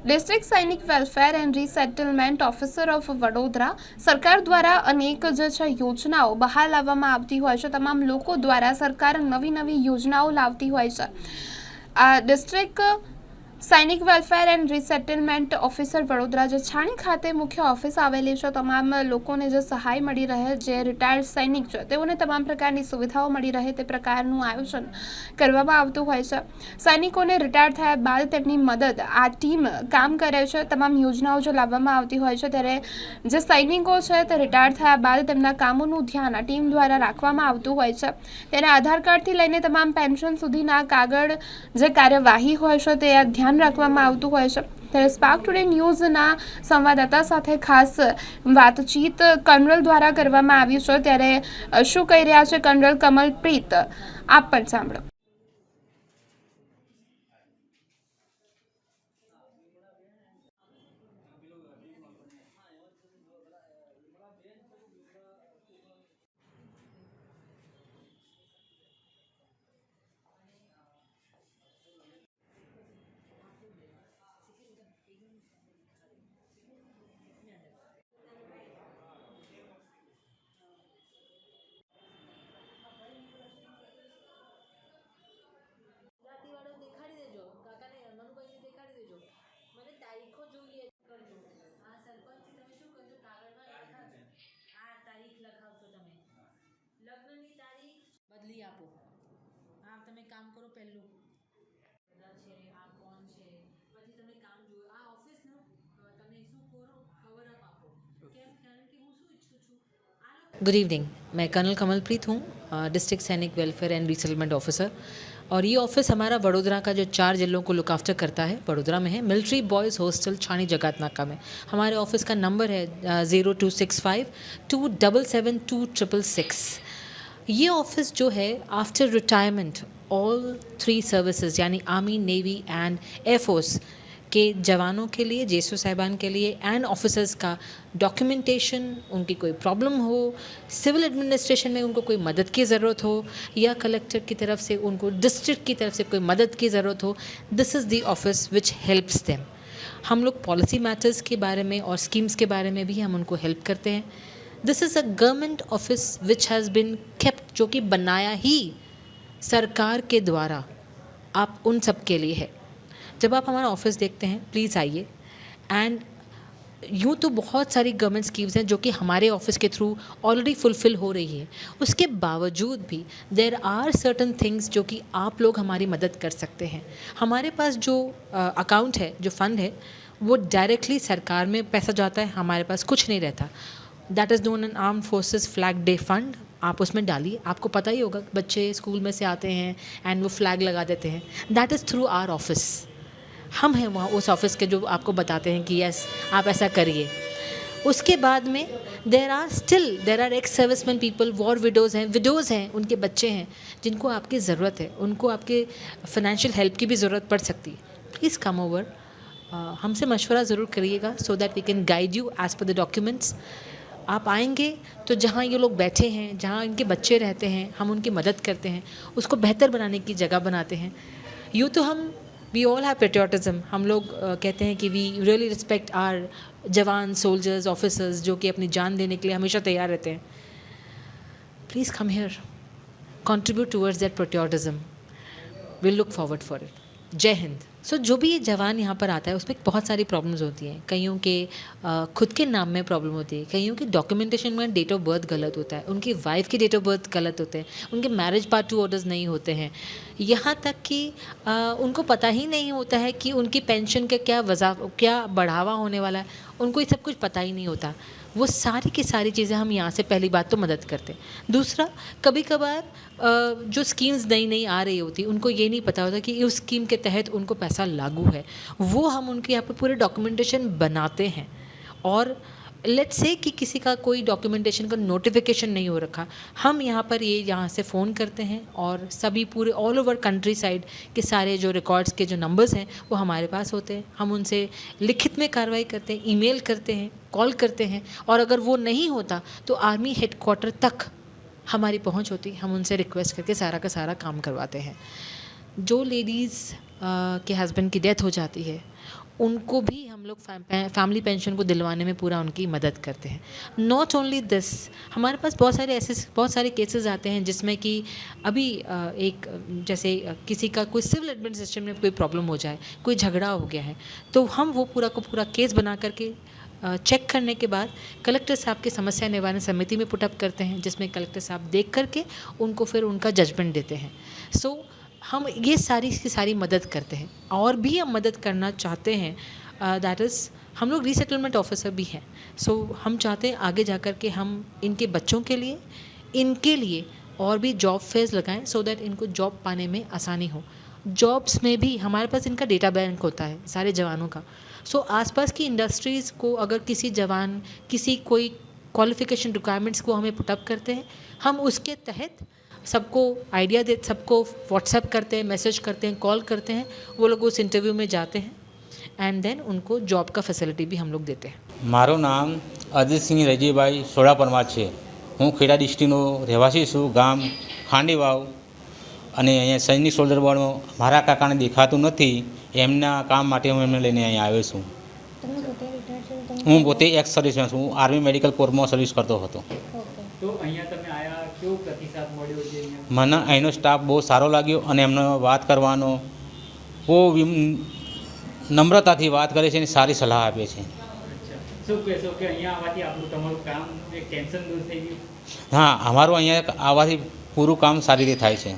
District સૈનિક welfare and resettlement officer of Vadodara સરકાર દ્વારા અનેક જે છે યોજનાઓ બહાર લાવવામાં આવતી હોય છે. તમામ લોકો દ્વારા સરકાર નવી નવી યોજનાઓ લાવતી હોય છે. આ ડિસ્ટ્રિક્ટ સૈનિક welfare and resettlement officer Vadodara જે છાણી ખાતે મુખ્ય ઓફિસ આવેલી છે, તમામ લોકોને જે સહાય મળી રહે, જે રિટાયર્ડ સૈનિક છે તેઓને તમામ પ્રકારની સુવિધાઓ મળી રહે તે પ્રકારનું આયોજન કરવામાં આવતું હોય છે. સૈનિકોને રિટાયર થયા બાદ તેમની મદદ આ ટીમ કામ કરે છે. તમામ યોજનાઓ જો લાવવામાં આવતી હોય છે ત્યારે જે સૈનિકો છે તે રિટાયર થયા બાદ તેમના કામોનું ધ્યાન આ ટીમ દ્વારા રાખવામાં આવતું હોય છે. તેને આધાર કાર્ડથી લઈને તમામ પેન્શન સુધીના કાગળ જે કાર્યવાહી હોય છે તે ધ્યાન રાખવામાં આવતું હોય છે. ત્યારે સ્પાર્ક ટુડે ન્યૂઝના સંવાદદાતા સાથે ખાસ વાતચીત કર્નલ દ્વારા કરવામાં આવી છે. ત્યારે શું કહી રહ્યા છે કર્નલ કમલપ્રીત, આપ પણ સાંભળો. જાતિવાળો દેખાડી દેજો, કાકાને મનુભાઈને દેખાડી દેજો, મને તારીખો જોઈએ કરજો. આ સરપંચથી તમે શું કરજો, કાગળમાં લખાવજો. આ તારીખ લખાવશો તમે, લગ્નની તારીખ બદલી આપો. આ તમે કામ કરો પહેલું છે, આ કોણ છે, પછી તમે કામ જુઓ. આ ઓફિસનું તમે શું કરો ખબર આપો. કેમ? કારણ કે હું શું ઈચ્છું છું. गुड इवनिंग, मैं कर्नल कमलप्रीत हूँ, डिस्ट्रिक्ट सैनिक वेलफेयर एंड रिसेटलमेंट ऑफिसर. और ये ऑफिस हमारा वडोदरा का जो 4 जिलों को लुक आफ्टर करता है वडोदरा में है. मिलिट्री बॉयज़ हॉस्टल छाणी जगात नाका में. हमारे ऑफिस का नंबर है 0265277266. ये ऑफिस जो है आफ्टर रिटायरमेंट ऑल 3 सर्विसेज यानी आर्मी, नेवी एंड एयरफोर्स के जवानों के लिए, जेसो साहिबान के लिए एंड ऑफिसर्स का डॉक्यूमेंटेशन, उनकी कोई प्रॉब्लम हो, सिविल एडमिनिस्ट्रेशन में उनको कोई मदद की ज़रूरत हो या कलेक्टर की तरफ से उनको डिस्ट्रिक्ट की तरफ से कोई मदद की ज़रूरत हो, this is the office which helps them. हम लोग पॉलिसी मैटर्स के बारे में और स्कीम्स के बारे में भी हम उनको हेल्प करते हैं. This is a government office which has been kept, जो कि बनाया ही सरकार के द्वारा आप उन सब के लिए है. जब आप हमारा ऑफिस देखते हैं प्लीज़ आइए. एंड यूँ तो बहुत सारी गवर्नमेंट स्कीम्स हैं जो कि हमारे ऑफिस के थ्रू ऑलरेडी फुलफ़िल हो रही है. उसके बावजूद भी देर आर सर्टन थिंग्स जो कि आप लोग हमारी मदद कर सकते हैं. हमारे पास जो अकाउंट है, जो फ़ंड है, वो डायरेक्टली सरकार में पैसा जाता है, हमारे पास कुछ नहीं रहता. That is known N arm forces flag day fund. आप उसमें डालिए. आपको पता ही होगा बच्चे स्कूल में से आते हैं एंड वो फ्लैग लगा देते हैं. That is through our office. हम हैं वहाँ उस ऑफिस के जो आपको बताते हैं कि यस आप ऐसा करिए. उसके बाद में there are ex servicemen people, war widows हैं, उनके बच्चे हैं जिनको आपकी ज़रूरत है, उनको आपके फाइनेंशियल हेल्प की भी ज़रूरत पड़ सकती है. प्लीज़ कम ओवर, हमसे मशवरा ज़रूर करिएगा so that we can guide you as per the documents. आप आएंगे तो जहाँ ये लोग बैठे हैं, जहाँ इनके बच्चे रहते हैं, हम उनकी मदद करते हैं, उसको बेहतर बनाने की जगह बनाते हैं. यूँ तो हम वी ऑल हैव पेट्रियाटिज़म. हम लोग कहते हैं कि वी रियली रिस्पेक्ट आर जवान, सोल्जर्स, ऑफिसर्स जो कि अपनी जान देने के लिए हमेशा तैयार रहते हैं. Please come here, contribute towards that patriotism. We look forward for it. जय हिंद. सो जो भी ये जवान यहाँ पर आता है उसमें बहुत सारी प्रॉब्लम्स होती हैं. कईयों के खुद के नाम में प्रॉब्लम होती है, कईयों की डॉक्यूमेंटेशन में डेट ऑफ बर्थ गलत होता है, उनकी वाइफ की डेट ऑफ बर्थ गलत होते हैं, उनके मैरिज पार्ट 2 ऑर्डर्स नहीं होते हैं, यहाँ तक कि उनको पता ही नहीं होता है कि उनकी पेंशन का क्या बढ़ावा होने वाला है. उनको ये सब कुछ पता ही नहीं होता. वो सारी की सारी चीज़ें हम यहाँ से पहली बात तो मदद करते हैं. दूसरा, कभी कभार जो स्कीम्स नई नई आ रही होती उनको ये नहीं पता होता कि उस स्कीम के तहत उनको पैसा लागू है. वो हम उनके यहाँ पे पूरे डॉक्यूमेंटेशन बनाते हैं. और लेट्स से कि किसी का कोई डॉक्यूमेंटेशन का नोटिफिकेशन नहीं हो रखा, हम यहाँ से फ़ोन करते हैं और सभी पूरे ऑल ओवर कंट्री साइड के सारे जो रिकॉर्ड्स के जो नंबर्स हैं वो हमारे पास होते हैं. हम उनसे लिखित में कार्रवाई करते हैं, ईमेल करते हैं, कॉल करते हैं. और अगर वो नहीं होता तो आर्मी हेडक्वार्टर तक हमारी पहुंच होती, हम उनसे रिक्वेस्ट करके सारा का सारा काम करवाते हैं. जो लेडीज़ के हस्बैंड की डेथ हो जाती है, उनको भी हम लोग फैमिली पेंशन को दिलवाने में पूरा उनकी मदद करते हैं। नॉट ओनली दिस, हमारे पास बहुत सारे केसेस आते हैं जिसमें कि अभी जैसे किसी का कोई सिविल एडमिनिस्ट्रेशन में कोई प्रॉब्लम हो जाए, कोई झगड़ा हो गया है, तो हम वो पूरा का पूरा केस बना करके चेक करने के बाद कलेक्टर साहब की समस्या निवारण समिति में पुटअप करते हैं, जिसमें कलेक्टर साहब देख करके उनको फिर उनका जजमेंट देते हैं। सो हम ये सारी की सारी मदद करते हैं। और भी हम मदद करना चाहते हैं, दैट इज़ हम लोग रीसेटलमेंट ऑफिसर भी हैं। सो हम चाहते हैं आगे जा कर के हम इनके बच्चों के लिए, इनके लिए और भी जॉब फेयर्स लगाएं, सो दैट इनको जॉब पाने में आसानी हो। जॉब्स में भी हमारे पास इनका डेटा बैंक होता है सारे जवानों का। सो आसपास की इंडस्ट्रीज़ को अगर किसी जवान किसी कोई क्वालिफ़िकेशन रिक्वायरमेंट्स को हमें पुटअप करते हैं, हम उसके तहत सबको आइडिया दे, सबको व्हाट्सएप करते हैं, मैसेज करते हैं, कॉल करते हैं, वो लोग उस इंटरव्यू में जाते हैं एंड देन उनको जॉब का फैसिलिटी भी हम लोग देते हैं। મારું નામ અજીતસિંહ રજીભાઈ સોડા પરમાર છે. હું ખેડા ડિસ્ટ્રિક્ટનો રહેવાસી છું, ગામ ખાંડીવાવ. અને અહીંયા સૈનિક સોલ્જર બોર્ડમાં મારા કાકાને દેખાતું નથી, એમના કામ માટે હું એમને લઈને અહીંયા આવ્યો છું. હું પોતે એક્સ સર્વિસમેન છું, હું આર્મી મેડિકલ કોર્પમાં સર્વિસ કરતો હતો. તો અહીંયા તમે આયા કેવો પ્રતિસાદ મળ્યો છે અહીંયા? મને અહીંનો સ્ટાફ બહુ સારો લાગ્યો અને એમનો વાત કરવાનો બહુ નમ્રતાથી વાત કરે છે અને સારી સલાહ આપે છે. અચ્છા, શું કહેશો કે અહીંયા આવવાથી આપણું તમારું કામ એક ટેન્શન દૂર થઈ ગયું? હા, અમારું અહીંયા આવવાથી પૂરું કામ સારી રીતે થાય છે.